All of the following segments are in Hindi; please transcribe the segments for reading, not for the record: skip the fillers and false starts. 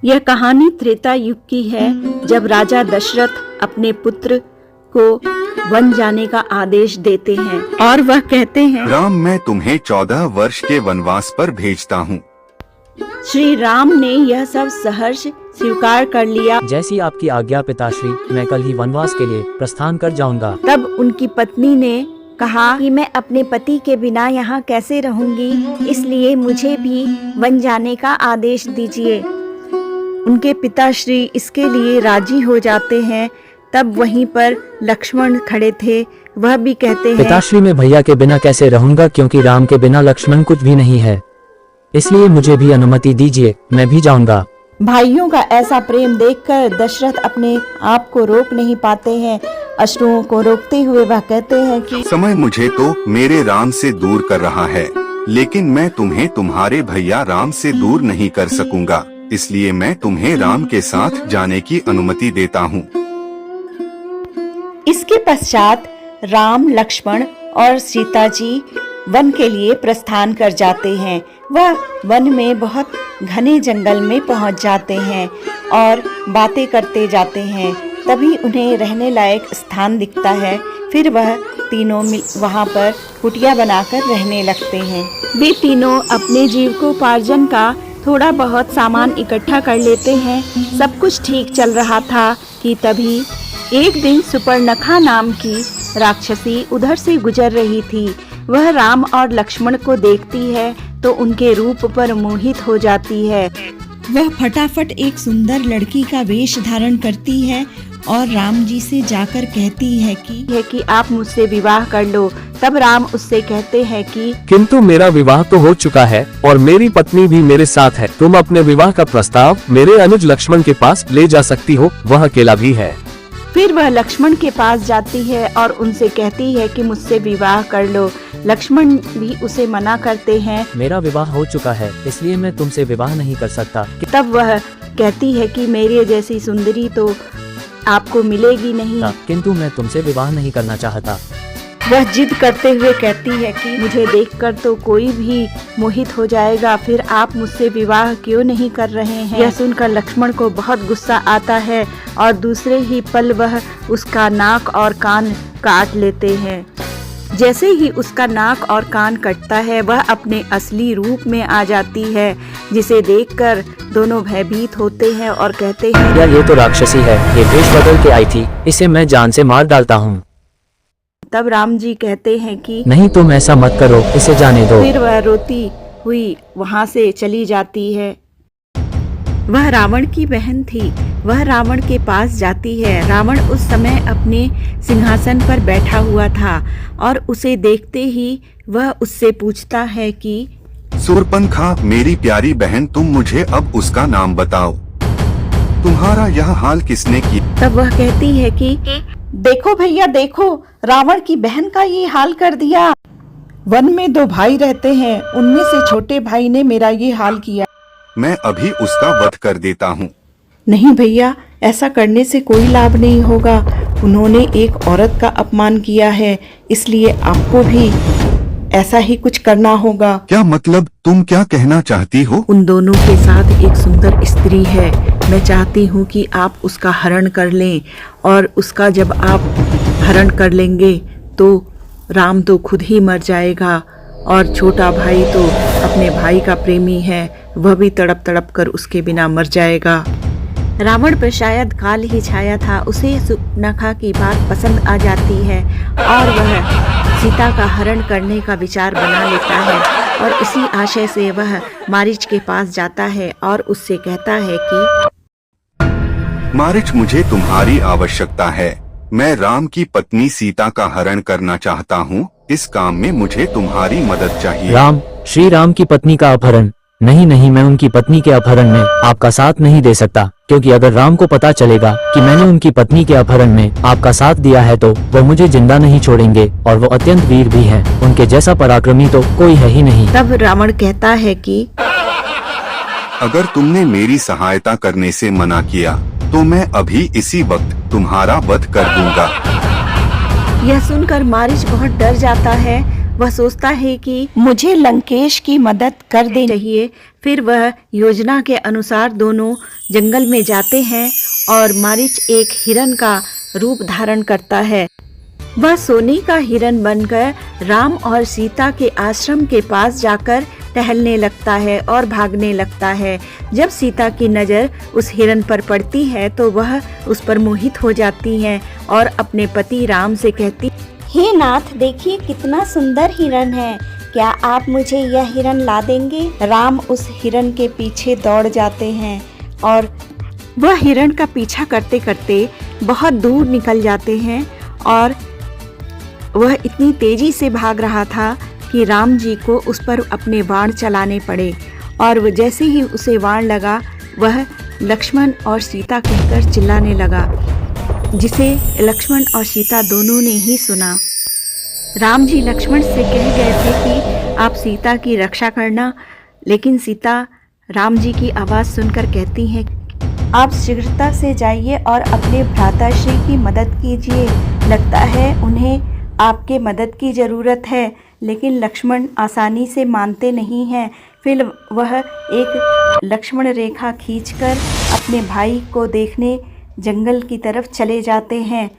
यह कहानी त्रेता युग की है, जब राजा दशरथ अपने पुत्र को वन जाने का आदेश देते हैं और वह कहते हैं, राम, मैं तुम्हें 14 वर्ष के वनवास पर भेजता हूँ। श्री राम ने यह सब सहर्ष स्वीकार कर लिया। जैसी आपकी आज्ञा पिताश्री, मैं कल ही वनवास के लिए प्रस्थान कर जाऊंगा। तब उनकी पत्नी ने कहा कि मैं अपने पति के बिना यहाँ कैसे रहूंगी, इसलिए मुझे भी वन जाने का आदेश दीजिए। उनके पिताश्री इसके लिए राजी हो जाते हैं। तब वहीं पर लक्ष्मण खड़े थे, वह भी कहते हैं, पिताश्री, मैं भैया के बिना कैसे रहूंगा, क्योंकि राम के बिना लक्ष्मण कुछ भी नहीं है, इसलिए मुझे भी अनुमति दीजिए, मैं भी जाऊंगा। भाइयों का ऐसा प्रेम देखकर दशरथ अपने आप को रोक नहीं पाते हैं। अश्रुओं को रोकते हुए वह कहते हैं कि समय मुझे तो मेरे राम से दूर कर रहा है, लेकिन मैं तुम्हें तुम्हारे भैया राम से दूर नहीं कर सकूंगा, इसलिए मैं तुम्हें राम के साथ जाने की अनुमति देता हूँ। इसके पश्चात राम, लक्ष्मण और सीता जी वन के लिए प्रस्थान कर जाते हैं। वह वन में बहुत घने जंगल में पहुंच जाते हैं और बातें करते जाते हैं। तभी उन्हें रहने लायक स्थान दिखता है। फिर वह तीनों वहां पर कुटिया बनाकर रहने लगते हैं। वे तीनों अपने जीविकोपार्जन का थोड़ा बहुत सामान इकट्ठा कर लेते हैं। सब कुछ ठीक चल रहा था कि तभी एक दिन सुपर्णखा नाम की राक्षसी उधर से गुजर रही थी। वह राम और लक्ष्मण को देखती है तो उनके रूप पर मोहित हो जाती है। वह फटाफट एक सुंदर लड़की का वेश धारण करती है और राम जी से जाकर कहती है कि आप मुझसे विवाह कर लो। तब राम उससे कहते हैं कि किंतु मेरा विवाह तो हो चुका है और मेरी पत्नी भी मेरे साथ है। तुम अपने विवाह का प्रस्ताव मेरे अनुज लक्ष्मण के पास ले जा सकती हो, वह अकेला भी है। फिर वह लक्ष्मण के पास जाती है और उनसे कहती है कि मुझसे विवाह कर लो। लक्ष्मण भी उसे मना करते हैं। मेरा विवाह हो चुका है, इसलिए मैं तुमसे विवाह नहीं कर सकता। तब वह कहती है कि मेरे जैसी सुंदरी तो आपको मिलेगी नहीं, किंतु मैं तुमसे विवाह नहीं करना चाहता। वह जिद करते हुए कहती है कि मुझे देखकर तो कोई भी मोहित हो जाएगा, फिर आप मुझसे विवाह क्यों नहीं कर रहे हैं। यह सुनकर लक्ष्मण को बहुत गुस्सा आता है और दूसरे ही पल वह उसका नाक और कान काट लेते हैं। जैसे ही उसका नाक और कान कटता है, वह अपने असली रूप में आ जाती है, जिसे देखकर दोनों भयभीत होते हैं और कहते हैं, या ये तो राक्षसी है, ये वेश बदल के आई थी, इसे मैं जान से मार डालता हूँ। तब राम जी कहते हैं कि नहीं, तुम ऐसा मत करो, इसे जाने दो। फिर वह रोती हुई वहाँ से चली जाती है। वह रावण की बहन थी। वह रावण के पास जाती है। रावण उस समय अपने सिंहासन पर बैठा हुआ था और उसे देखते ही वह उससे पूछता है कि शूर्पणखा, मेरी प्यारी बहन, तुम मुझे अब उसका नाम बताओ। तुम्हारा यह हाल किसने किया? तब वह कहती है कि देखो भैया, देखो, रावण की बहन का ये हाल कर दिया। वन में 2 भाई रहते हैं, उनमें से छोटे भाई ने मेरा ये हाल किया। मैं अभी उसका वध कर देता हूँ। नहीं भैया, ऐसा करने से कोई लाभ नहीं होगा। उन्होंने एक औरत का अपमान किया है, इसलिए आपको भी ऐसा ही कुछ करना होगा। क्या मतलब? तुम क्या कहना चाहती हो? उन दोनों के साथ एक सुंदर स्त्री है। मैं चाहती हूँ कि आप उसका हरण कर लें और उसका जब आप हरण कर लेंगे तो राम तो खुद ही मर जाएगा और छोटा भाई तो अपने भाई का प्रेमी है, वह भी तड़प तड़प कर उसके बिना मर जाएगा। रावण पर शायद काल ही छाया था। उसे सुपर्णखा की बात पसंद आ जाती है और वह सीता का हरण करने का विचार बना लेता है और इसी आशय से वह मारीच के पास जाता है और उससे कहता है कि मारीच, मुझे तुम्हारी आवश्यकता है। मैं राम की पत्नी सीता का हरण करना चाहता हूँ। इस काम में मुझे तुम्हारी मदद चाहिए। राम, श्री राम की पत्नी का अपहरण? नहीं नहीं, मैं उनकी पत्नी के अपहरण में आपका साथ नहीं दे सकता, क्योंकि अगर राम को पता चलेगा कि मैंने उनकी पत्नी के अपहरण में आपका साथ दिया है तो वो मुझे जिंदा नहीं छोड़ेंगे और वो अत्यंत वीर भी हैं। उनके जैसा पराक्रमी तो कोई है ही नहीं। तब रावण कहता है कि अगर तुमने मेरी सहायता करने से मना किया तो मैं अभी इसी वक्त तुम्हारा वध कर दूंगा। यह सुनकर मारीच बहुत डर जाता है वह सोचता है कि मुझे लंकेश की मदद कर देनी चाहिए। फिर वह योजना के अनुसार दोनों जंगल में जाते हैं और मारीच एक हिरन का रूप धारण करता है। वह सोने का हिरन बनकर राम और सीता के आश्रम के पास जाकर टहलने लगता है और भागने लगता है। जब सीता की नज़र उस हिरन पर पड़ती है तो वह उस पर मोहित हो जाती है और अपने पति राम से कहती, हे नाथ, देखिए कितना सुंदर हिरन है, क्या आप मुझे यह हिरन ला देंगे? राम उस हिरन के पीछे दौड़ जाते हैं और वह हिरन का पीछा करते करते बहुत दूर निकल जाते हैं और वह इतनी तेजी से भाग रहा था कि राम जी को उस पर अपने बाण चलाने पड़े और वह जैसे ही उसे बाण लगा वह लक्ष्मण और सीता कहकर चिल्लाने लगा, जिसे लक्ष्मण और सीता दोनों ने ही सुना। राम जी लक्ष्मण से कह गए थे कि आप सीता की रक्षा करना, लेकिन सीता राम जी की आवाज़ सुनकर कहती हैं, आप शीघ्रता से जाइए और अपने भ्राताश्री की मदद कीजिए, लगता है उन्हें आपके मदद की ज़रूरत है। लेकिन लक्ष्मण आसानी से मानते नहीं हैं। फिर वह एक लक्ष्मण रेखा खींचकर अपने भाई को देखने जंगल की तरफ चले जाते हैं।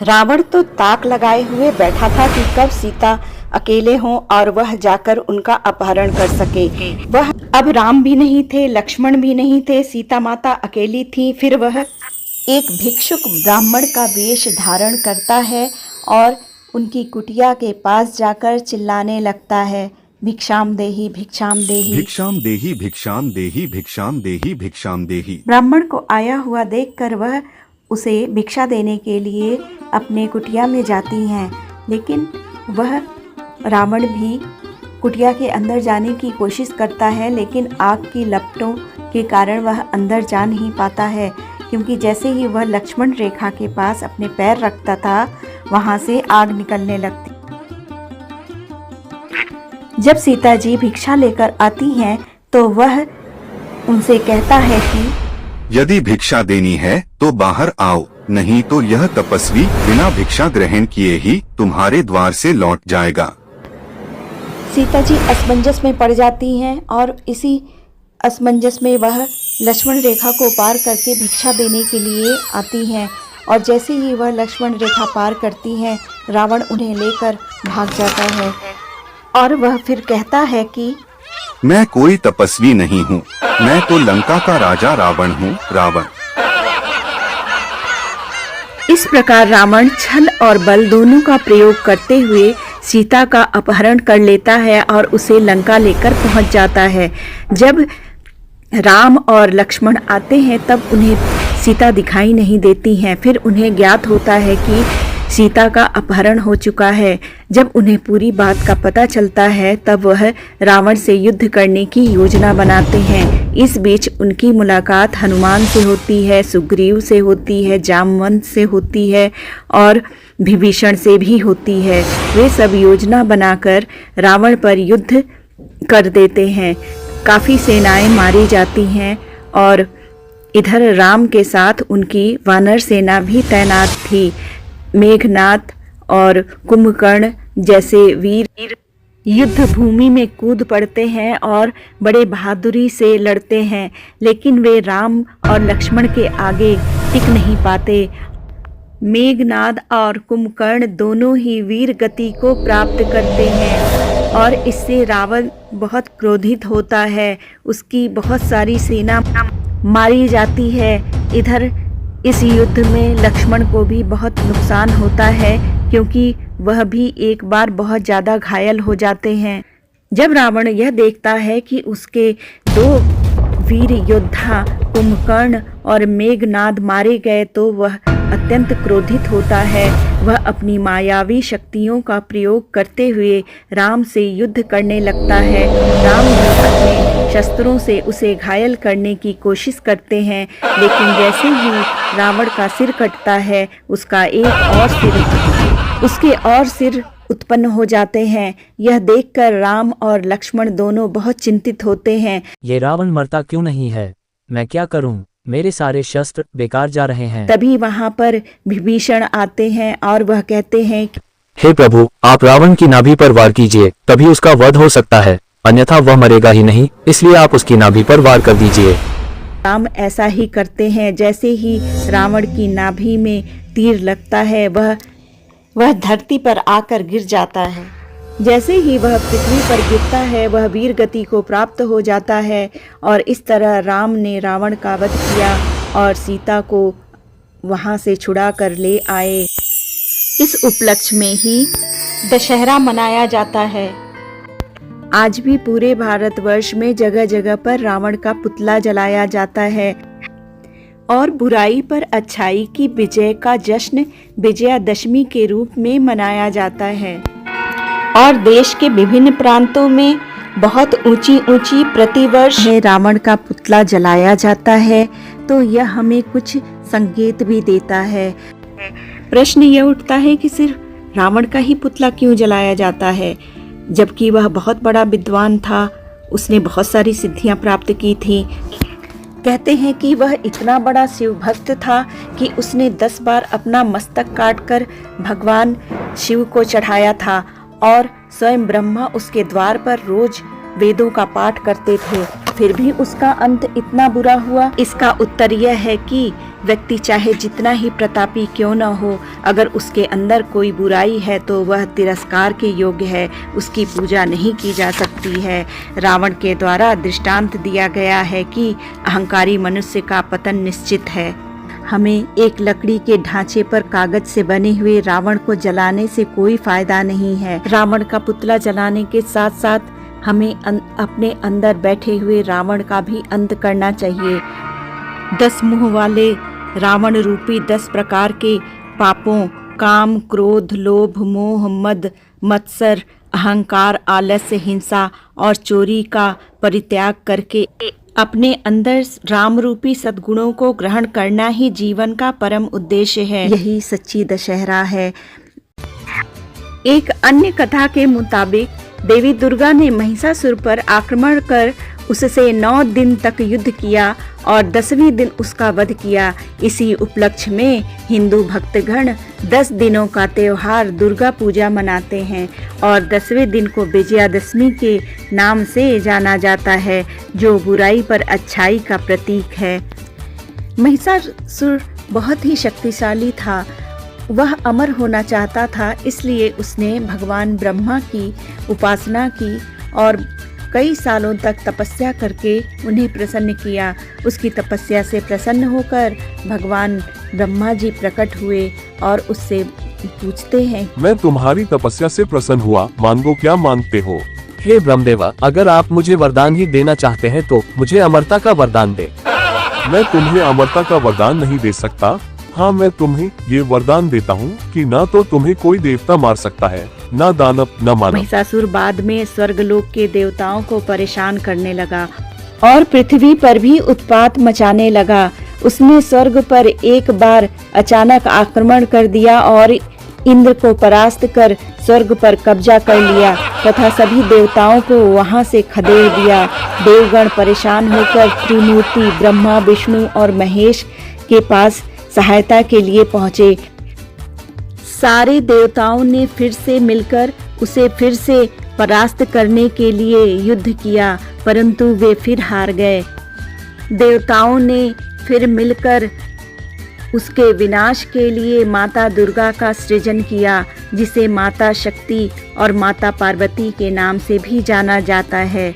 रावण तो ताक लगाए हुए बैठा था कि कब सीता अकेले हों और वह जाकर उनका अपहरण कर सके। वह अब राम भी नहीं थे, लक्ष्मण भी नहीं थे, सीता माता अकेली थी। फिर वह एक भिक्षुक ब्राह्मण का वेश धारण करता है और उनकी कुटिया के पास जाकर चिल्लाने लगता है, भिक्षाम देहि भिक्षाम देहि। भिक्षाम देहि भिक्षाम देहि भिक्षाम देहि भिक्षाम देहि। ब्राह्मण को आया हुआ देखकर वह उसे भिक्षा देने के लिए अपने कुटिया में जाती हैं, लेकिन वह रावण भी कुटिया के अंदर जाने की कोशिश करता है, लेकिन आग की लपटों के कारण वह अंदर जा नहीं पाता है, क्योंकि जैसे ही वह लक्ष्मण रेखा के पास अपने पैर रखता था वहां से आग निकलने लगती। जब सीता जी भिक्षा लेकर आती हैं तो वह उनसे कहता है कि यदि भिक्षा देनी है तो बाहर आओ, नहीं तो यह तपस्वी बिना भिक्षा ग्रहण किए ही तुम्हारे द्वार से लौट जाएगा। सीता जी असमंजस में पड़ जाती हैं और इसी असमंजस में वह लक्ष्मण रेखा को पार करके भिक्षा देने के लिए आती हैं और जैसे ही वह लक्ष्मण रेखा पार करती हैं रावण उन्हें लेकर भाग जाता है और वह फिर कहता है कि मैं कोई तपस्वी नहीं हूँ, मैं तो लंका का राजा रावण हूँ, रावण। इस प्रकार रावण छल और बल दोनों का प्रयोग करते हुए सीता का अपहरण कर लेता है और उसे लंका लेकर पहुंच जाता है। जब राम और लक्ष्मण आते हैं तब उन्हें सीता दिखाई नहीं देती हैं। फिर उन्हें ज्ञात होता है कि सीता का अपहरण हो चुका है। जब उन्हें पूरी बात का पता चलता है तब वह रावण से युद्ध करने की योजना बनाते हैं। इस बीच उनकी मुलाकात हनुमान से होती है, सुग्रीव से होती है, जामवंत से होती है और विभीषण से भी होती है। वे सब योजना बनाकर रावण पर युद्ध कर देते हैं। काफ़ी सेनाएं मारी जाती हैं और इधर राम के साथ उनकी वानर सेना भी तैनात थी। मेघनाद और कुंभकर्ण जैसे वीर युद्ध भूमि में कूद पड़ते हैं और बड़े बहादुरी से लड़ते हैं, लेकिन वे राम और लक्ष्मण के आगे टिक नहीं पाते। मेघनाद और कुंभकर्ण दोनों ही वीर गति को प्राप्त करते हैं और इससे रावण बहुत क्रोधित होता है। उसकी बहुत सारी सेना मारी जाती है। इधर इस युद्ध में लक्ष्मण को भी बहुत नुकसान होता है, क्योंकि वह भी एक बार बहुत ज़्यादा घायल हो जाते हैं। जब रावण यह देखता है कि उसके दो वीर योद्धा कुंभकर्ण और मेघनाद मारे गए तो वह अत्यंत क्रोधित होता है। वह अपनी मायावी शक्तियों का प्रयोग करते हुए राम से युद्ध करने लगता है। राम भी अपने शस्त्रों से उसे घायल करने की कोशिश करते हैं, लेकिन जैसे ही रावण का सिर कटता है उसके और सिर उत्पन्न हो जाते हैं। यह देखकर राम और लक्ष्मण दोनों बहुत चिंतित होते हैं। ये रावण मरता क्यों नहीं है? मैं क्या करूं? मेरे सारे शस्त्र बेकार जा रहे हैं। तभी वहां पर विभीषण आते हैं और वह कहते हैं हे प्रभु, आप रावण की नाभि पर वार कीजिए, तभी उसका वध हो सकता है, अन्यथा वह मरेगा ही नहीं, इसलिए आप उसकी नाभि पर वार कर दीजिए। राम ऐसा ही करते हैं। जैसे ही रावण की नाभि में तीर लगता है वह धरती पर आकर गिर जाता है। जैसे ही वह पृथ्वी पर गिरता है वह वीर गति को प्राप्त हो जाता है और इस तरह राम ने रावण का वध किया और सीता को वहां से छुड़ा कर ले आए। इस उपलक्ष्य में ही दशहरा मनाया जाता है। आज भी पूरे भारतवर्ष में जगह जगह पर रावण का पुतला जलाया जाता है और बुराई पर अच्छाई की विजय का जश्न विजयादशमी के रूप में मनाया जाता है। और देश के विभिन्न प्रांतों में बहुत ऊंची ऊंची प्रतिवर्ष रावण का पुतला जलाया जाता है, तो यह हमें कुछ संकेत भी देता है। प्रश्न यह उठता है कि सिर्फ रावण का ही पुतला क्यों जलाया जाता है, जबकि वह बहुत बड़ा विद्वान था, उसने बहुत सारी सिद्धियां प्राप्त की थी। कहते हैं कि वह इतना बड़ा शिव भक्त था कि उसने 10 बार अपना मस्तक काटकर भगवान शिव को चढ़ाया था और स्वयं ब्रह्मा उसके द्वार पर रोज वेदों का पाठ करते थे, फिर भी उसका अंत इतना बुरा हुआ। इसका उत्तर यह है कि व्यक्ति चाहे जितना ही प्रतापी क्यों न हो, अगर उसके अंदर कोई बुराई है तो वह तिरस्कार के योग्य है, उसकी पूजा नहीं की जा सकती है। रावण के द्वारा दृष्टांत दिया गया है कि अहंकारी मनुष्य का पतन निश्चित है। हमें एक लकड़ी के ढांचे पर कागज से बने हुए रावण को जलाने से कोई फायदा नहीं है। रावण का पुतला जलाने के साथ साथ हमें अपने अंदर बैठे हुए रावण का भी अंत करना चाहिए। 10 मुंह वाले रावण रूपी 10 प्रकार के पापों काम, क्रोध, लोभ, मोह, मद, मत्सर, अहंकार, आलस्य, हिंसा और चोरी का परित्याग करके अपने अंदर राम रूपी सद्गुणों को ग्रहण करना ही जीवन का परम उद्देश्य है। यही सच्ची दशहरा है। एक अन्य कथा के मुताबिक देवी दुर्गा ने महिषासुर पर आक्रमण कर उससे 9 दिन तक युद्ध किया और 10वें दिन उसका वध किया। इसी उपलक्ष्य में हिंदू भक्तगण 10 दिनों का त्योहार दुर्गा पूजा मनाते हैं और 10वें दिन को विजयादशमी के नाम से जाना जाता है, जो बुराई पर अच्छाई का प्रतीक है। महिषासुर बहुत ही शक्तिशाली था। वह अमर होना चाहता था, इसलिए उसने भगवान ब्रह्मा की उपासना की और कई सालों तक तपस्या करके उन्हें प्रसन्न किया। उसकी तपस्या से प्रसन्न होकर भगवान ब्रह्मा जी प्रकट हुए और उससे पूछते हैं, मैं तुम्हारी तपस्या से प्रसन्न हुआ, मांगो क्या मांगते हो। हे ब्रह्मदेवा, अगर आप मुझे वरदान ही देना चाहते हैं तो मुझे अमरता का वरदान दे। मैं तुम्हें अमरता का वरदान नहीं दे सकता। हाँ, मैं तुम्हें ये वरदान देता हूँ कि ना तो तुम्हें कोई देवता मार सकता है, ना दानव, ना मानव। महिषासुर बाद में स्वर्गलोक के देवताओं को परेशान करने लगा और पृथ्वी पर भी उत्पात मचाने लगा। उसने स्वर्ग पर एक बार अचानक आक्रमण कर दिया और इंद्र को परास्त कर स्वर्ग पर कब्जा कर लिया तथा सभी देवताओं को वहां से खदेड़ दिया। देवगण परेशान होकर त्रिमूर्ति ब्रह्मा, विष्णु और महेश के पास सहायता के लिए पहुंचे। सारे देवताओं ने फिर से मिलकर उसे फिर से परास्त करने के लिए युद्ध किया, परंतु वे फिर हार गए। देवताओं ने फिर मिलकर उसके विनाश के लिए माता दुर्गा का सृजन किया, जिसे माता शक्ति और माता पार्वती के नाम से भी जाना जाता है।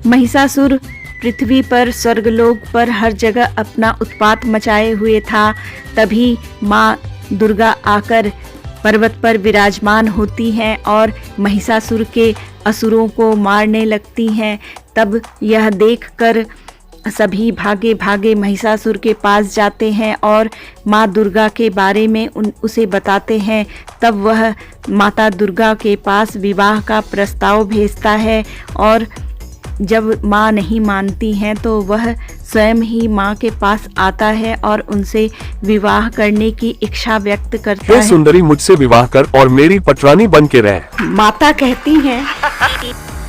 महिषासुर पृथ्वी पर, स्वर्गलोक पर हर जगह अपना उत्पात मचाए हुए था। तभी माँ दुर्गा आकर पर्वत पर विराजमान होती हैं और महिषासुर के असुरों को मारने लगती हैं। तब यह देखकर सभी भागे भागे महिषासुर के पास जाते हैं और माँ दुर्गा के बारे में उसे बताते हैं। तब वह माता दुर्गा के पास विवाह का प्रस्ताव भेजता है और जब माँ नहीं मानती हैं तो वह स्वयं ही माँ के पास आता है और उनसे विवाह करने की इच्छा व्यक्त करता हे है। सुंदरी, मुझसे विवाह कर और मेरी पटरानी बन के रह। माता कहती हैं,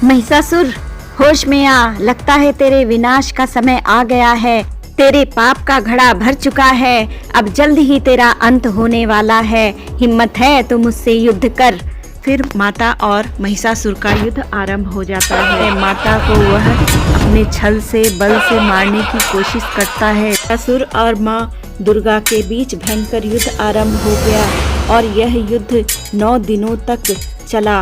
महिषासुर होश में आ, लगता है तेरे विनाश का समय आ गया है। तेरे पाप का घड़ा भर चुका है, अब जल्द ही तेरा अंत होने वाला है। हिम्मत है तो मुझसे युद्ध कर। फिर माता और महिषासुर का युद्ध आरंभ हो जाता है। माता को वह अपने छल से बल से मारने की कोशिश करता है। असुर और माँ दुर्गा के बीच भयंकर युद्ध आरंभ हो गया और यह युद्ध 9 दिनों तक चला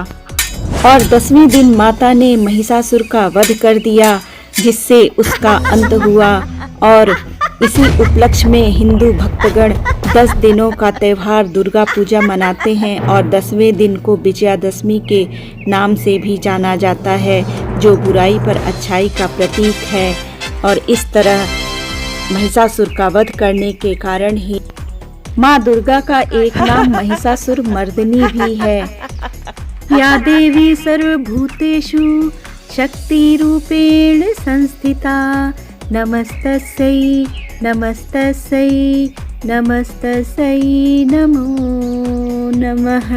और 10वें दिन माता ने महिषासुर का वध कर दिया, जिससे उसका अंत हुआ। और इसी उपलक्ष्य में हिंदू भक्तगण 10 दिनों का त्यौहार दुर्गा पूजा मनाते हैं और 10वें दिन को विजयादशमी के नाम से भी जाना जाता है, जो बुराई पर अच्छाई का प्रतीक है। और इस तरह महिषासुर का वध करने के कारण ही माँ दुर्गा का एक नाम महिषासुर मर्दिनी भी है। या देवी सर्वभूतेषु शक्ति रूपेण संस्थिता, नमस्तस्यै नमस्तस्यै नमस्तस्यै नमो नमः।